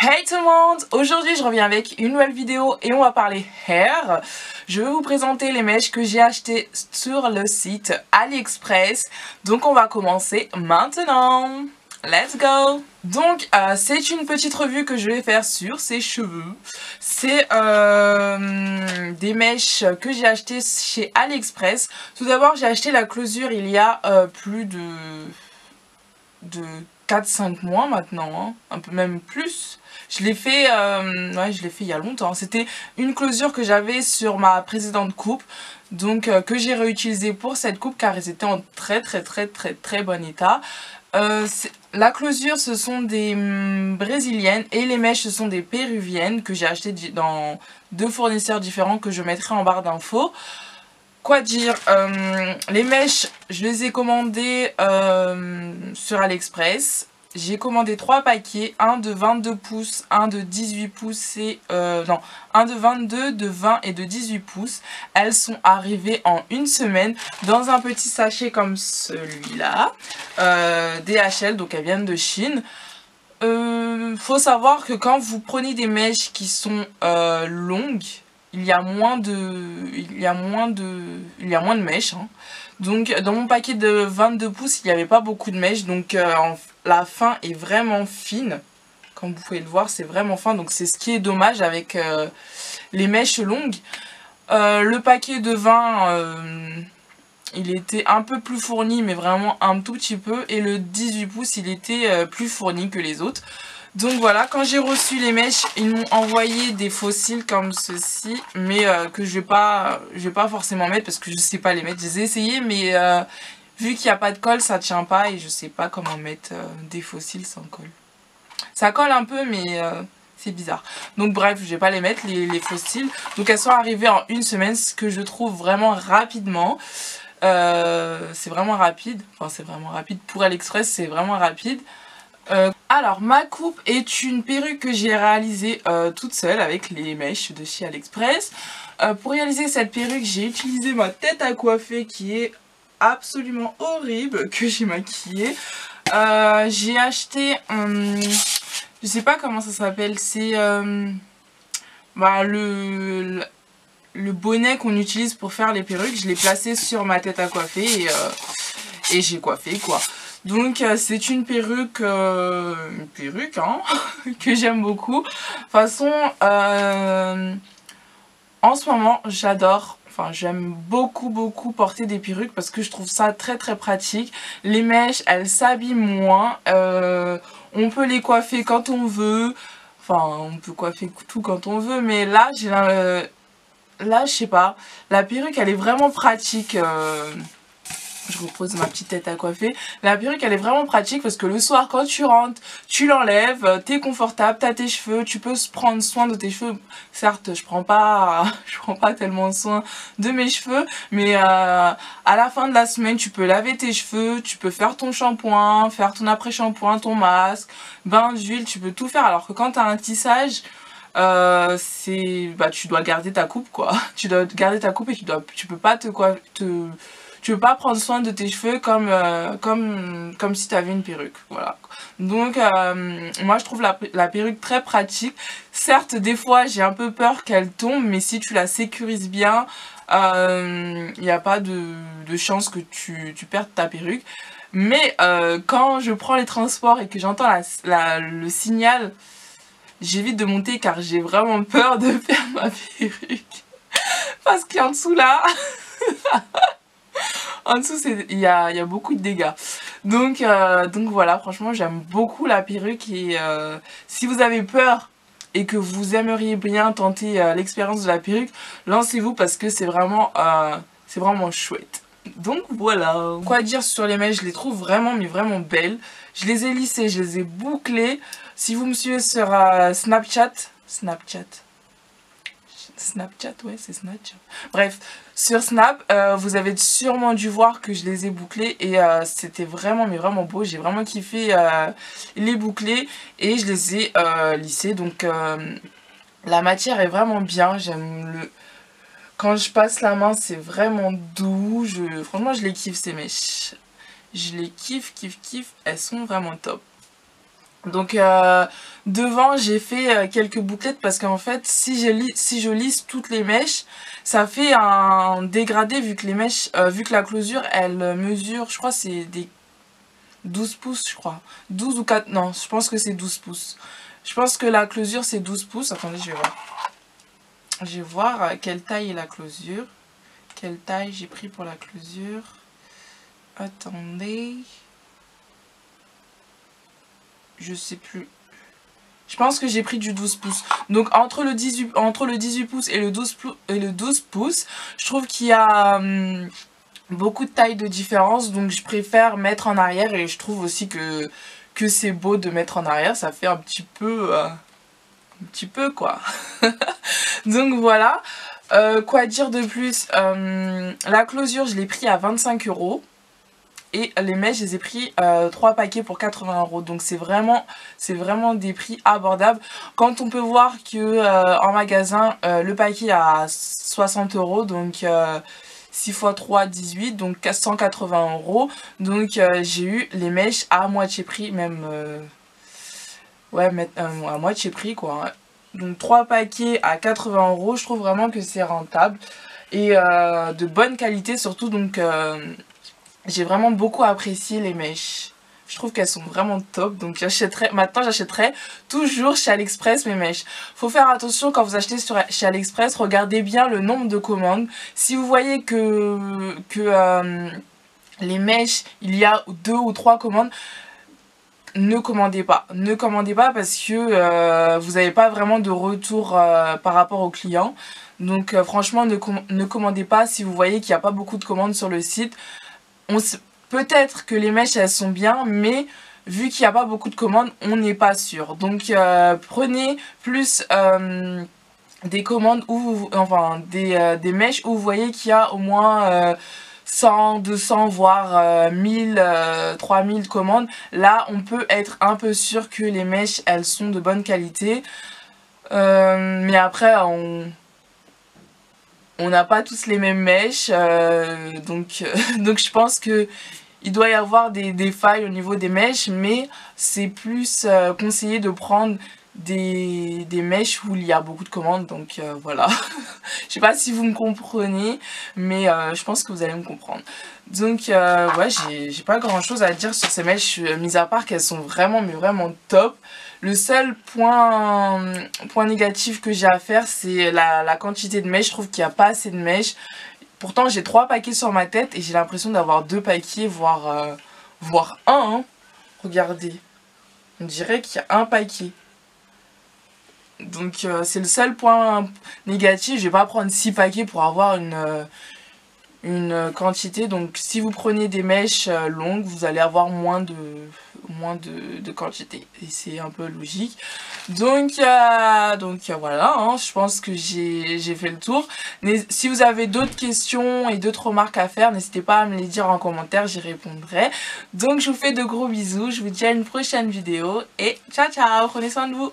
Hey tout le monde! Aujourd'hui je reviens avec une nouvelle vidéo et on va parler hair. Je vais vous présenter les mèches que j'ai achetées sur le site AliExpress. Donc on va commencer maintenant. Let's go! Donc c'est une petite revue que je vais faire sur ces cheveux. C'est des mèches que j'ai achetées chez AliExpress. Tout d'abord j'ai acheté la closure il y a plus de 4-5 mois maintenant, hein, un peu même plus. Je l'ai fait, ouais, je l'ai fait il y a longtemps. C'était une closure que j'avais sur ma précédente coupe, donc que j'ai réutilisée pour cette coupe car elles étaient en très bon état. La closure ce sont des brésiliennes et les mèches ce sont des péruviennes que j'ai achetées dans deux fournisseurs différents que je mettrai en barre d'infos. Quoi dire, les mèches, je les ai commandées sur AliExpress. J'ai commandé 3 paquets, un de 22 pouces, un de 18 pouces et... non, un de 22, de 20 et de 18 pouces. Elles sont arrivées en une semaine dans un petit sachet comme celui-là. DHL, donc elles viennent de Chine. Faut savoir que quand vous prenez des mèches qui sont longues, il y a moins de mèches, hein. Donc dans mon paquet de 22 pouces il n'y avait pas beaucoup de mèches, donc la fin est vraiment fine, comme vous pouvez le voir c'est vraiment fin, donc c'est ce qui est dommage avec les mèches longues. Le paquet de 20 il était un peu plus fourni mais vraiment un tout petit peu, et le 18 pouces il était plus fourni que les autres. Donc voilà, quand j'ai reçu les mèches, ils m'ont envoyé des fossiles comme ceci, mais que je vais pas forcément mettre parce que je sais pas les mettre. Je les ai essayés, mais vu qu'il n'y a pas de colle, ça tient pas et je sais pas comment mettre des fossiles sans colle. Ça colle un peu, mais c'est bizarre. Donc bref, je vais pas les mettre, les fossiles. Donc elles sont arrivées en une semaine, ce que je trouve vraiment rapidement. C'est vraiment rapide, enfin c'est vraiment rapide. Pour AliExpress, c'est vraiment rapide. Alors ma coupe est une perruque que j'ai réalisée toute seule avec les mèches de chez AliExpress. Pour réaliser cette perruque j'ai utilisé ma tête à coiffer qui est absolument horrible, que j'ai maquillée. J'ai acheté je sais pas comment ça s'appelle, c'est le bonnet qu'on utilise pour faire les perruques. Je l'ai placé sur ma tête à coiffer et j'ai coiffé quoi. Donc c'est une perruque hein, que j'aime beaucoup. De toute façon, en ce moment, j'adore, enfin j'aime beaucoup porter des perruques parce que je trouve ça très pratique. Les mèches, elles s'abîment moins. On peut les coiffer quand on veut. Enfin, on peut coiffer tout quand on veut, mais là, là, je sais pas. La perruque, elle est vraiment pratique. Je repose ma petite tête à coiffer. La perruque elle est vraiment pratique parce que le soir quand tu rentres, tu l'enlèves, t'es confortable, t'as tes cheveux, tu peux prendre soin de tes cheveux. Certes je prends pas tellement soin de mes cheveux, mais à la fin de la semaine tu peux laver tes cheveux, tu peux faire ton shampoing, faire ton après-shampoing, ton masque, bain d'huile, tu peux tout faire. Alors que quand t'as un tissage, tu dois garder ta coupe quoi. Tu dois garder ta coupe et tu peux pas tu peux pas prendre soin de tes cheveux comme si tu avais une perruque, voilà. Donc moi je trouve la perruque très pratique. Certes des fois j'ai un peu peur qu'elle tombe, mais si tu la sécurises bien, il n'y a pas de chance que tu perdes ta perruque. Mais quand je prends les transports et que j'entends le signal, j'évite de monter car j'ai vraiment peur de perdre ma perruque. Parce qu'en dessous là... En dessous, il y a beaucoup de dégâts. Donc voilà, franchement, j'aime beaucoup la perruque. Et si vous avez peur et que vous aimeriez bien tenter l'expérience de la perruque, lancez-vous parce que c'est vraiment chouette. Donc voilà. Quoi dire sur les mèches, je les trouve vraiment, mais vraiment belles. Je les ai lissées, je les ai bouclées. Si vous me suivez sur Snapchat, ouais c'est Snapchat. Bref, sur Snap, vous avez sûrement dû voir que je les ai bouclés et c'était vraiment mais vraiment beau. J'ai vraiment kiffé les boucler et je les ai lissés. Donc la matière est vraiment bien. Quand je passe la main, c'est vraiment doux. Franchement, je les kiffe ces mèches. Je les kiffe. Elles sont vraiment top. Donc devant j'ai fait quelques bouclettes parce qu'en fait si je lisse toutes les mèches, ça fait un dégradé vu que les mèches, vu que la closure elle mesure, je crois c'est des 12 pouces je crois. 12 ou 4, non je pense que c'est 12 pouces. Je pense que la closure c'est 12 pouces, attendez je vais voir. Je vais voir quelle taille est la closure. Quelle taille j'ai pris pour la closure. Attendez. Je sais plus. Je pense que j'ai pris du 12 pouces. Donc entre le 18 pouces et le 12 pouces, je trouve qu'il y a beaucoup de taille de différence. Donc je préfère mettre en arrière et je trouve aussi que c'est beau de mettre en arrière. Ça fait un petit peu quoi. Donc voilà. Quoi dire de plus, la closure je l'ai pris à 25 €. Et les mèches, je les ai pris 3 paquets pour 80 €. Donc c'est vraiment des prix abordables. Quand on peut voir que en magasin, le paquet à 60 €. Donc 6 x 3, 18. Donc 180 €. Donc j'ai eu les mèches à moitié prix. Même ouais, à moitié prix quoi. Donc 3 paquets à 80 €. Je trouve vraiment que c'est rentable. Et de bonne qualité surtout. Donc j'ai vraiment beaucoup apprécié les mèches. Je trouve qu'elles sont vraiment top. Donc maintenant j'achèterai toujours chez AliExpress mes mèches. Faut faire attention quand vous achetez chez AliExpress. Regardez bien le nombre de commandes. Si vous voyez que les mèches, il y a 2 ou 3 commandes, ne commandez pas. Ne commandez pas parce que vous n'avez pas vraiment de retour par rapport aux clients. Donc franchement ne commandez pas si vous voyez qu'il n'y a pas beaucoup de commandes sur le site. Peut-être que les mèches elles sont bien, mais vu qu'il n'y a pas beaucoup de commandes, on n'est pas sûr. Donc prenez plus des commandes enfin des mèches où vous voyez qu'il y a au moins 100, 200 voire 1000, 3000 commandes. Là on peut être un peu sûr que les mèches elles sont de bonne qualité. Mais après on n'a pas tous les mêmes mèches, donc je pense que il doit y avoir des failles au niveau des mèches, mais c'est plus conseillé de prendre des mèches où il y a beaucoup de commandes, donc voilà. Je sais pas si vous me comprenez, mais je pense que vous allez me comprendre. Donc ouais, j'ai pas grand chose à dire sur ces mèches, mis à part qu'elles sont vraiment, mais vraiment top. Le seul point négatif que j'ai à faire, c'est la quantité de mèches. Je trouve qu'il n'y a pas assez de mèches. Pourtant, j'ai 3 paquets sur ma tête et j'ai l'impression d'avoir 2 paquets, voire 1. Hein. Regardez, on dirait qu'il y a un paquet. Donc c'est le seul point négatif. Je vais pas prendre 6 paquets pour avoir une quantité. Donc si vous prenez des mèches longues, vous allez avoir moins de quantité. Et c'est un peu logique. Donc voilà, hein, je pense que j'ai fait le tour. Mais si vous avez d'autres questions et d'autres remarques à faire, n'hésitez pas à me les dire en commentaire, j'y répondrai. Donc je vous fais de gros bisous, je vous dis à une prochaine vidéo et ciao ciao, prenez soin de vous.